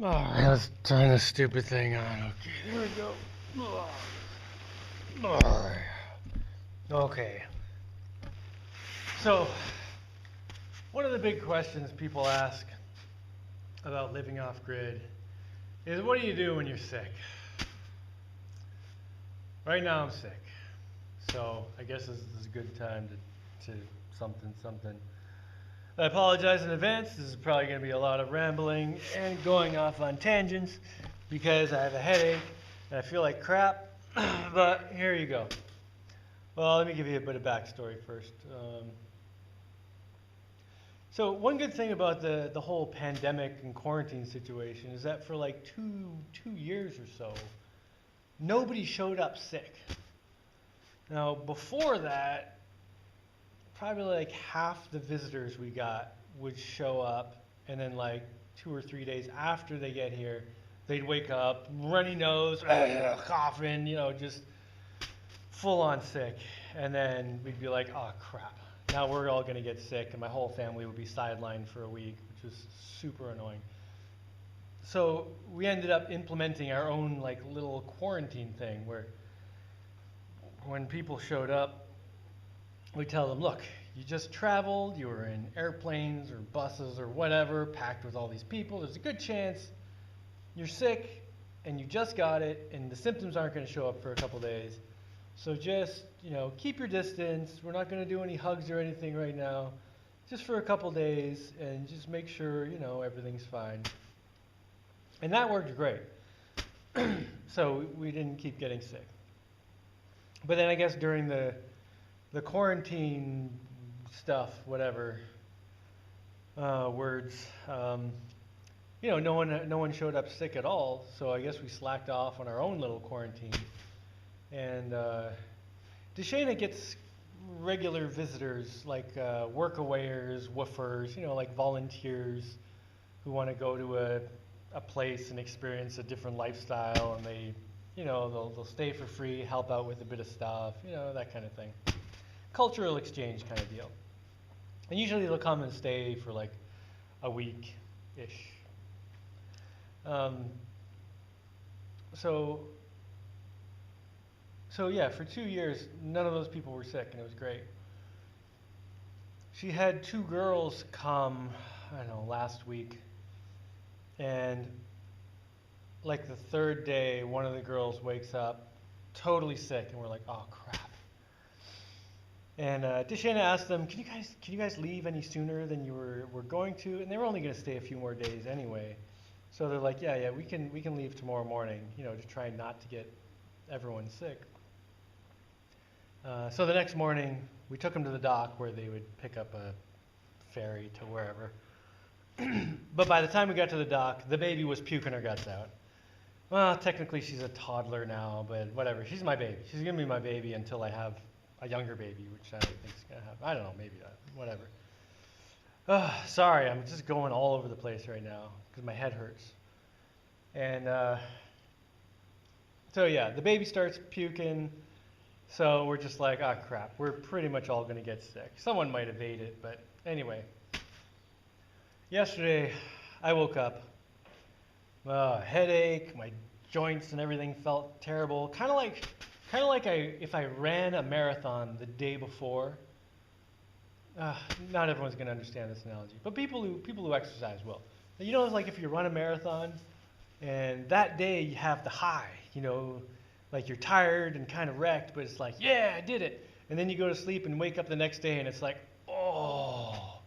Alright, let's turn this stupid thing on. Okay, there we go. Alright. Okay. So, one of the big questions people ask about living off grid is, what do you do when you're sick? Right now I'm sick. So I guess this is a good time to something. I apologize in advance. This is probably going to be a lot of rambling and going off on tangents because I have a headache and I feel like crap. But here you go. Well, let me give you a bit of backstory first. So one good thing about the whole pandemic and quarantine situation is that for like two years or so, nobody showed up sick. Now, before that, probably like half the visitors we got would show up, and then like 2 or 3 days after they get here, they'd wake up, runny nose, coughing, just full on sick. And then we'd be like, oh crap, now we're all gonna get sick, and my whole family would be sidelined for a week, which was super annoying. So we ended up implementing our own like little quarantine thing where when people showed up, we tell them, look, you just traveled, you were in airplanes or buses or whatever, packed with all these people. There's a good chance you're sick and you just got it and the symptoms aren't going to show up for a couple days. So just, keep your distance. We're not going to do any hugs or anything right now, just for a couple days, and just make sure, everything's fine. And that worked great. So we didn't keep getting sick. But then I guess during the quarantine stuff, whatever words, no one showed up sick at all. So I guess we slacked off on our own little quarantine. And Deshana gets regular visitors like workawayers, woofers, like volunteers who want to go to a place and experience a different lifestyle, and they they'll stay for free, help out with a bit of stuff, that kind of thing. Cultural exchange kind of deal. And usually they'll come and stay for like a week-ish. So yeah, for 2 years, none of those people were sick, and it was great. She had 2 girls come, I don't know, last week, and like the 3rd day, one of the girls wakes up totally sick, and we're like, oh crap. And Deshana asked them, can you guys leave any sooner than you were going to? And they were only going to stay a few more days anyway. So they're like, yeah, we can leave tomorrow morning, to try not to get everyone sick. So the next morning, we took them to the dock where they would pick up a ferry to wherever. But by the time we got to the dock, the baby was puking her guts out. Well, technically she's a toddler now, but whatever. She's my baby. She's going to be my baby until I have a younger baby, which I don't think is going to happen. I don't know, maybe whatever. Sorry, I'm just going all over the place right now because my head hurts. And so yeah, the baby starts puking. So we're just like, oh crap, we're pretty much all going to get sick. Someone might evade it, but anyway. Yesterday, I woke up, headache, my joints and everything felt terrible. Kind of like if I ran a marathon the day before. Not everyone's going to understand this analogy, but people who exercise will. It's like if you run a marathon, and that day you have the high, like you're tired and kind of wrecked, but it's like, yeah, I did it. And then you go to sleep and wake up the next day and it's like, oh,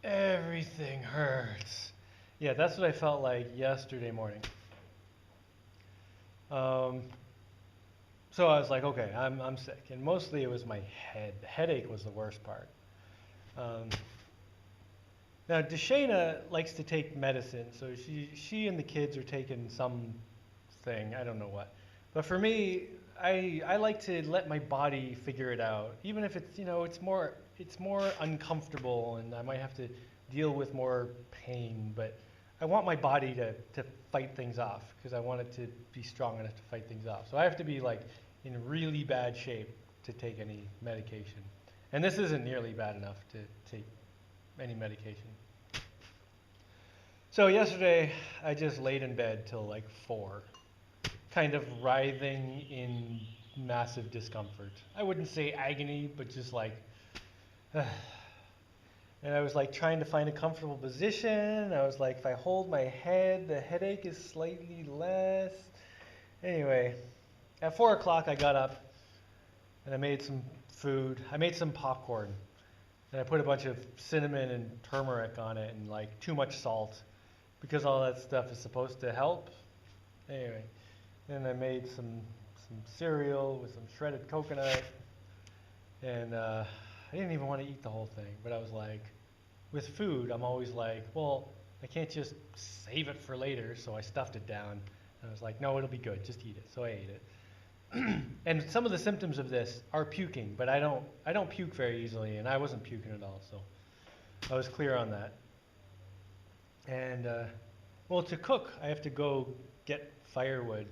everything hurts. Yeah, that's what I felt like yesterday morning. So I was like, okay, I'm sick. And mostly it was my head. The headache was the worst part. Now, Deshana likes to take medicine, so she and the kids are taking something, I don't know what. But for me, I like to let my body figure it out, even if it's it's more uncomfortable and I might have to deal with more pain. But I want my body to fight things off because I want it to be strong enough to fight things off. So I have to be like in really bad shape to take any medication, and this isn't nearly bad enough to take any medication. So yesterday, I just laid in bed till like 4, kind of writhing in massive discomfort. I wouldn't say agony, but just like, and I was like trying to find a comfortable position. I was like, if I hold my head, the headache is slightly less. Anyway, at 4 o'clock, I got up and I made some food. I made some popcorn and I put a bunch of cinnamon and turmeric on it and like too much salt because all that stuff is supposed to help. Anyway, then I made some cereal with some shredded coconut, and I didn't even want to eat the whole thing, but I was like, with food, I'm always like, well, I can't just save it for later, so I stuffed it down. And I was like, no, it'll be good, just eat it. So I ate it. And some of the symptoms of this are puking, but I don't puke very easily, and I wasn't puking at all, so I was clear on that. And well, to cook, I have to go get firewood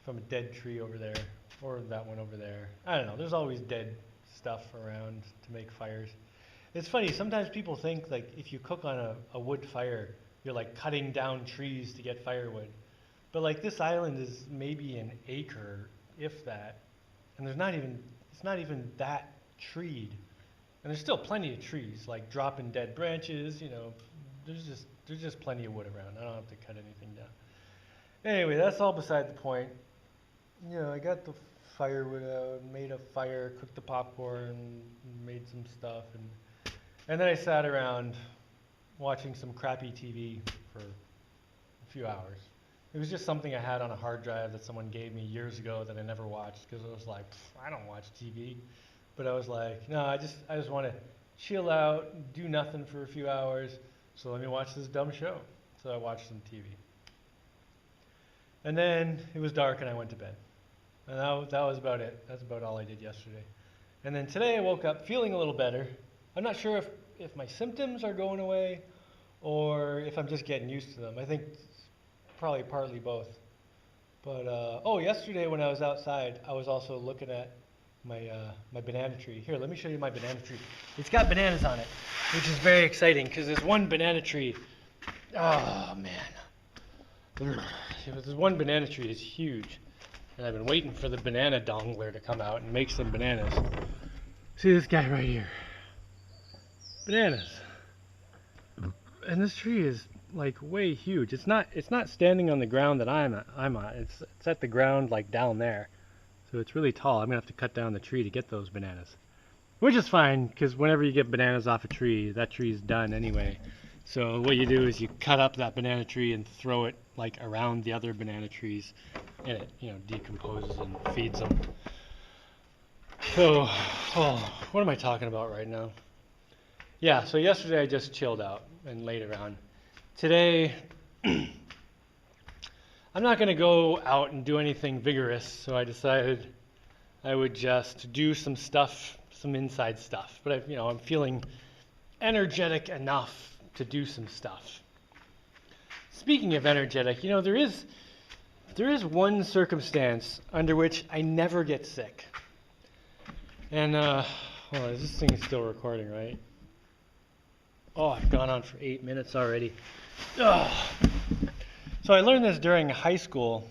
from a dead tree over there, or that one over there. I don't know. There's always dead stuff around to make fires. It's funny. Sometimes people think like if you cook on a wood fire, you're like cutting down trees to get firewood. But like this island is maybe an acre, if that, and it's not even that treed. And there's still plenty of trees, like dropping dead branches. There's just plenty of wood around. I don't have to cut anything down. Anyway, that's all beside the point. I got the firewood out, made a fire, cooked the popcorn, made some stuff, and then I sat around watching some crappy TV for a few hours. It was just something I had on a hard drive that someone gave me years ago that I never watched because I was like, I don't watch TV. But I was like, no, I just want to chill out, do nothing for a few hours, so let me watch this dumb show. So I watched some TV. And then it was dark and I went to bed. And that was about it. That's about all I did yesterday. And then today I woke up feeling a little better. I'm not sure if my symptoms are going away or if I'm just getting used to them. I think it's probably partly both. But, yesterday when I was outside, I was also looking at my banana tree. Here, let me show you my banana tree. It's got bananas on it, which is very exciting because there's one banana tree. Oh, man. There's one banana tree. It's huge. And I've been waiting for the banana dongler to come out and make some bananas. See this guy right here. Bananas. And this tree is like way huge. It's not standing on the ground that I'm on. It's at the ground like down there. So it's really tall. I'm gonna have to cut down the tree to get those bananas. Which is fine, because whenever you get bananas off a tree, that tree's done anyway. So what you do is you cut up that banana tree and throw it like around the other banana trees, and it decomposes and feeds them. So, what am I talking about right now? Yeah, so yesterday I just chilled out and laid around. Today, I'm not going to go out and do anything vigorous, so I decided I would just do some stuff, some inside stuff. But I'm feeling energetic enough to do some stuff. Speaking of energetic, there is one circumstance under which I never get sick. And this thing is still recording, right? Oh, I've gone on for 8 minutes already. Ugh. So I learned this during high school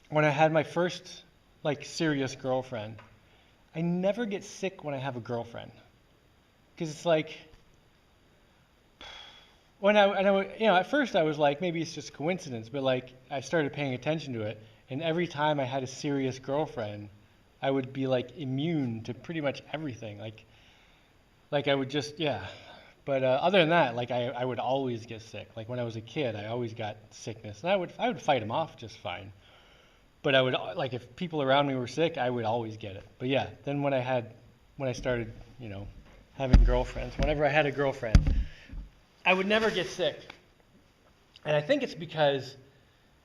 when I had my first serious girlfriend. I never get sick when I have a girlfriend. Because it's like, at first I was like, maybe it's just coincidence, but I started paying attention to it, and every time I had a serious girlfriend, I would be immune to pretty much everything. I would just, yeah. But other than that, I would always get sick. When I was a kid, I always got sickness, and I would fight them off just fine. But I would if people around me were sick, I would always get it. But yeah, then when I started, having girlfriends, whenever I had a girlfriend, I would never get sick. And I think it's because,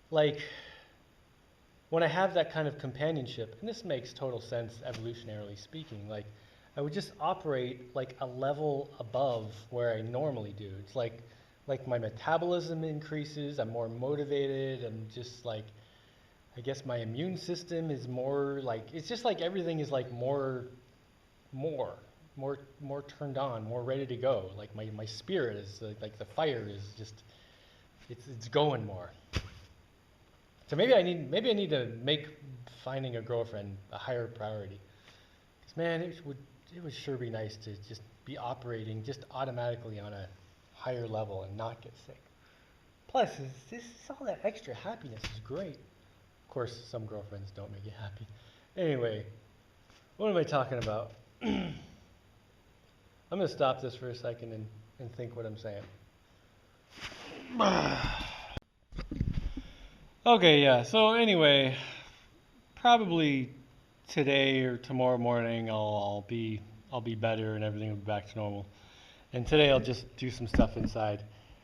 when I have that kind of companionship, and this makes total sense evolutionarily speaking, I would just operate a level above where I normally do. It's like my metabolism increases, I'm more motivated, I'm just I guess my immune system is more it's just everything is more turned on, more ready to go. My spirit is the fire is just it's going more. So maybe I need to make finding a girlfriend a higher priority. 'Cause man, it would sure be nice to just be operating just automatically on a higher level and not get sick. Plus, all that extra happiness is great. Of course, some girlfriends don't make you happy. Anyway, what am I talking about? I'm gonna stop this for a second and think what I'm saying. Okay, yeah. So anyway, probably today or tomorrow morning I'll be better and everything will be back to normal. And today I'll just do some stuff inside.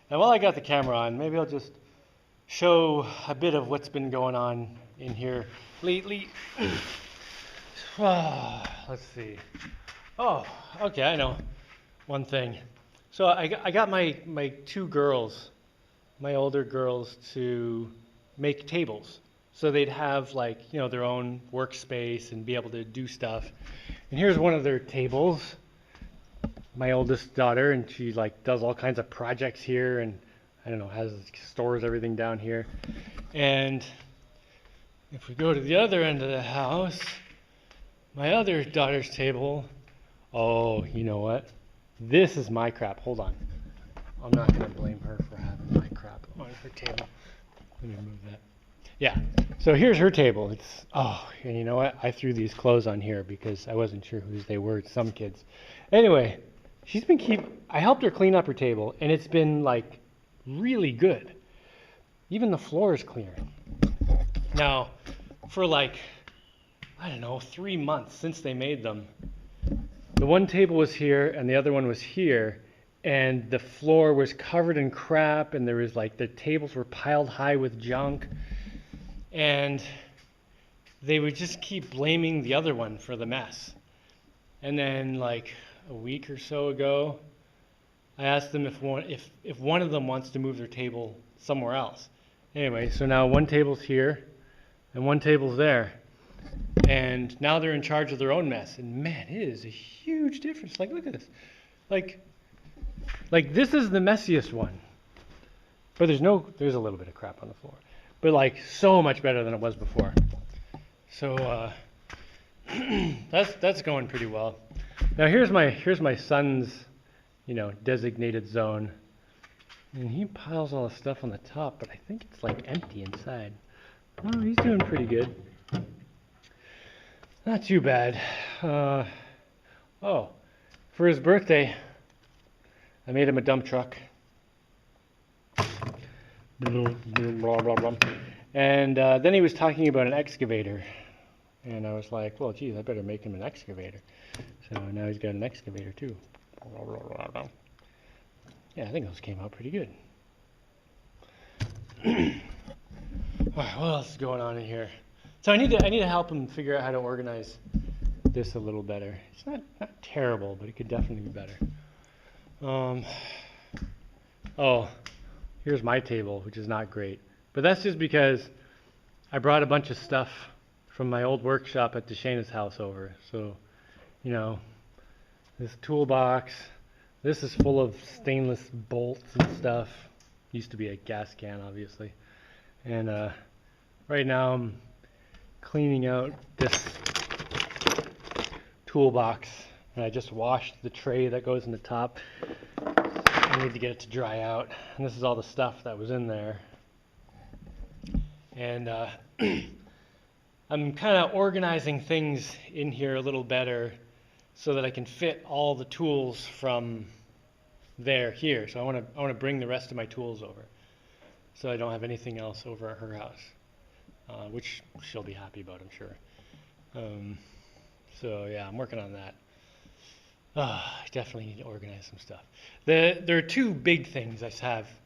And while I got the camera on, maybe I'll just show a bit of what's been going on in here lately. Let's see. Oh, okay, I know one thing. So I got my two girls, my older girls, to make tables. So they'd have like, their own workspace and be able to do stuff. And here's one of their tables. My oldest daughter, and she like does all kinds of projects here, and I don't know, stores everything down here. And if we go to the other end of the house, my other daughter's table. Oh, you know what? This is my crap. Hold on. I'm not gonna blame her for having my crap on her table. Let me move that. Yeah. So here's her table. And you know what? I threw these clothes on here because I wasn't sure whose they were. Some kids. Anyway, I helped her clean up her table, and it's been like really good. Even the floor is clear. Now, for like, I don't know, 3 months since they made them, the one table was here and the other one was here, and the floor was covered in crap, and there was like, the tables were piled high with junk, and they would just keep blaming the other one for the mess. And then like a week or so ago, I asked them if one of them wants to move their table somewhere else. Anyway, so now one table's here and one table's there. And now they're in charge of their own mess. And man, it is a huge difference. Like, look at this. Like this is the messiest one. But there's a little bit of crap on the floor. But like so much better than it was before. So that's going pretty well. Now here's my son's, designated zone. And he piles all the stuff on the top, but I think it's like empty inside. Oh, he's doing pretty good. Not too bad. For his birthday, I made him a dump truck. And then he was talking about an excavator. And I was like, well, geez, I better make him an excavator. So now he's got an excavator too. Yeah, I think those came out pretty good. All right, what else is going on in here? So I need to help him figure out how to organize this a little better. It's not terrible, but it could definitely be better. Here's my table, which is not great. But that's just because I brought a bunch of stuff from my old workshop at Deshana's house over. So, this toolbox, this is full of stainless bolts and stuff. Used to be a gas can, obviously. And right now I'm cleaning out this toolbox. And I just washed the tray that goes in the top. I need to get it to dry out. And this is all the stuff that was in there. And I'm kind of organizing things in here a little better so that I can fit all the tools from there here. So I want to bring the rest of my tools over, so I don't have anything else over at her house, which she'll be happy about, I'm sure. So yeah, I'm working on that. I definitely need to organize some stuff. There are two big things I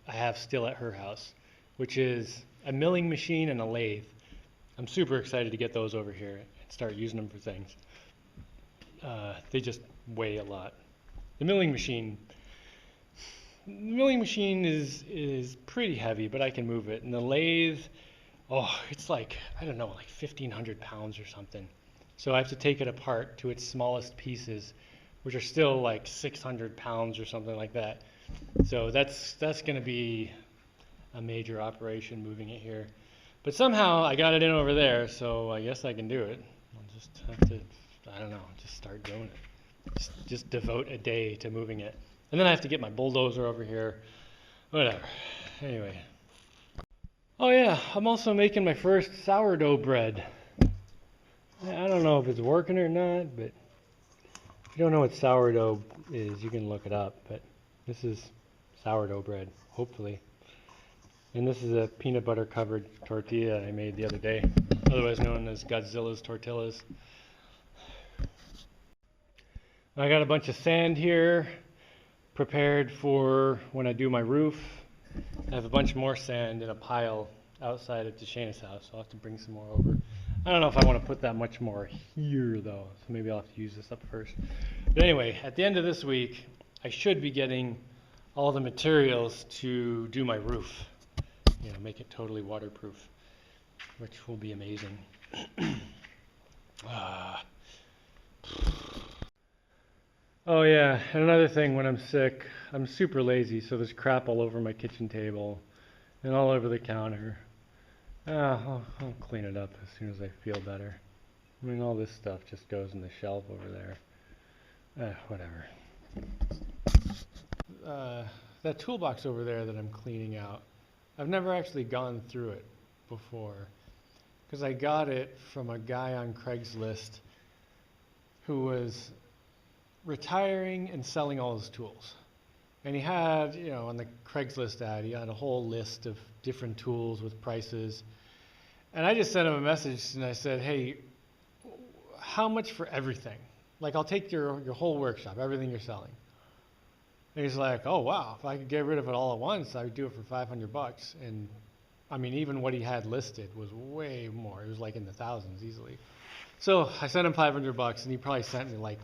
have still at her house, which is a milling machine and a lathe. I'm super excited to get those over here and start using them for things. They just weigh a lot. The milling machine is pretty heavy, but I can move it. And the lathe, it's like, I don't know, like 1,500 pounds or something. So I have to take it apart to its smallest pieces, which are still like 600 pounds or something like that. So that's going to be a major operation moving it here. But somehow I got it in over there, so I guess I can do it. I'll just have to, I don't know, just start doing it. Just devote a day to moving it. And then I have to get my bulldozer over here. Whatever. Anyway. Oh yeah, I'm also making my first sourdough bread. I don't know if it's working or not, but if you don't know what sourdough is, you can look it up. But this is sourdough bread, hopefully. And this is a peanut butter covered tortilla I made the other day, otherwise known as Godzilla's tortillas. I got a bunch of sand here prepared for when I do my roof. I have a bunch more sand in a pile outside of Deshana's house, so I'll have to bring some more over. I don't know if I want to put that much more here though, so maybe I'll have to use this up first. But anyway, at the end of this week, I should be getting all the materials to do my roof. You know, make it totally waterproof, which will be amazing. Oh yeah, and another thing, when I'm sick, I'm super lazy, so there's crap all over my kitchen table and all over the counter. I'll clean it up as soon as I feel better. I mean, all this stuff just goes in the shelf over there. Whatever. That toolbox over there that I'm cleaning out, I've never actually gone through it before, because I got it from a guy on Craigslist who was retiring and selling all his tools. And he had, you know, on the Craigslist ad, he had a whole list of different tools with prices. And I just sent him a message and I said, hey, how much for everything? Like, I'll take your whole workshop, everything you're selling. And he's like, oh wow, if I could get rid of it all at once, I would do it for $500. And I mean, even what he had listed was way more. It was like in the thousands easily. So I sent him $500 and he probably sent me like,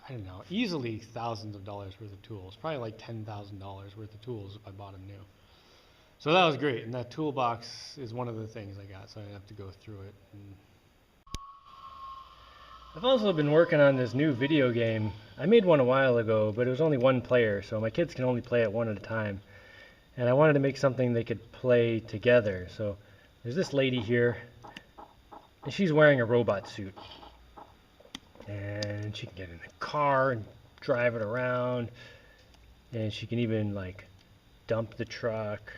I don't know, easily thousands of dollars worth of tools, probably like $10,000 worth of tools if I bought them new. So that was great, and that toolbox is one of the things I got, so I didn't have to go through it. I've also been working on this new video game. I made one a while ago, but it was only one player, so my kids can only play it one at a time. And I wanted to make something they could play together. So there's this lady here, and she's wearing a robot suit. And she can get in the car and drive it around, and she can even like dump the truck.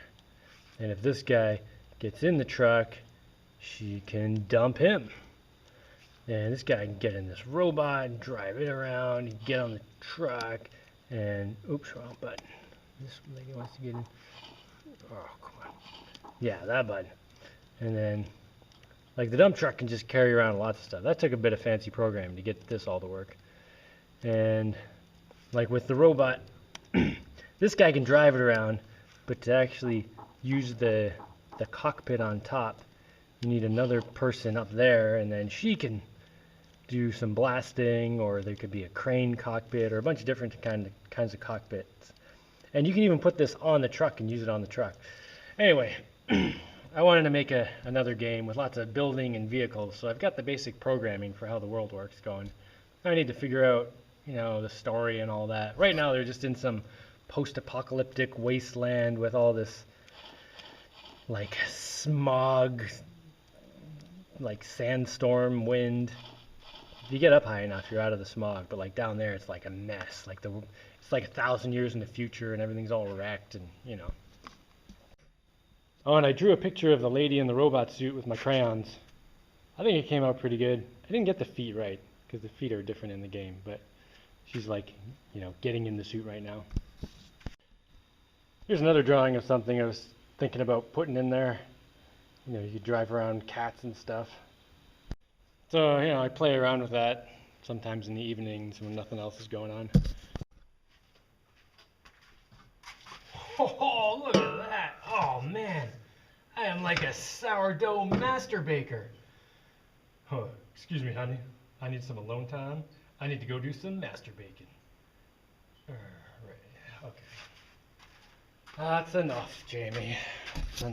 And if this guy gets in the truck, she can dump him. And this guy can get in this robot and drive it around, get on the truck, and oops, wrong button. This lady wants to get in. Oh, come on. Yeah, that button. And then like the dump truck can just carry around lots of stuff. That took a bit of fancy programming to get this all to work. And like with the robot, this guy can drive it around, but to actually use the cockpit on top, you need another person up there, and then she can do some blasting, or there could be a crane cockpit, or a bunch of different kinds of cockpits. And you can even put this on the truck and use it on the truck. Anyway, I wanted to make another game with lots of building and vehicles, so I've got the basic programming for how the world works going. I need to figure out, you know, the story and all that. Right now they're just in some post-apocalyptic wasteland with all this like smog, like sandstorm wind. If you get up high enough, you're out of the smog, but like down there it's like a mess. Like it's like 1,000 years in the future and everything's all wrecked, and you know. Oh, and I drew a picture of the lady in the robot suit with my crayons. I think it came out pretty good. I didn't get the feet right, because the feet are different in the game, but she's like, you know, getting in the suit right now. Here's another drawing of something I was thinking about putting in there. You know, you could drive around cats and stuff. So, you know, I play around with that sometimes in the evenings when nothing else is going on. Oh, look at that. Oh, man. I am like a sourdough master baker. Oh, excuse me, honey. I need some alone time. I need to go do some master baking. Right. Okay. That's enough, Jamie. That's enough.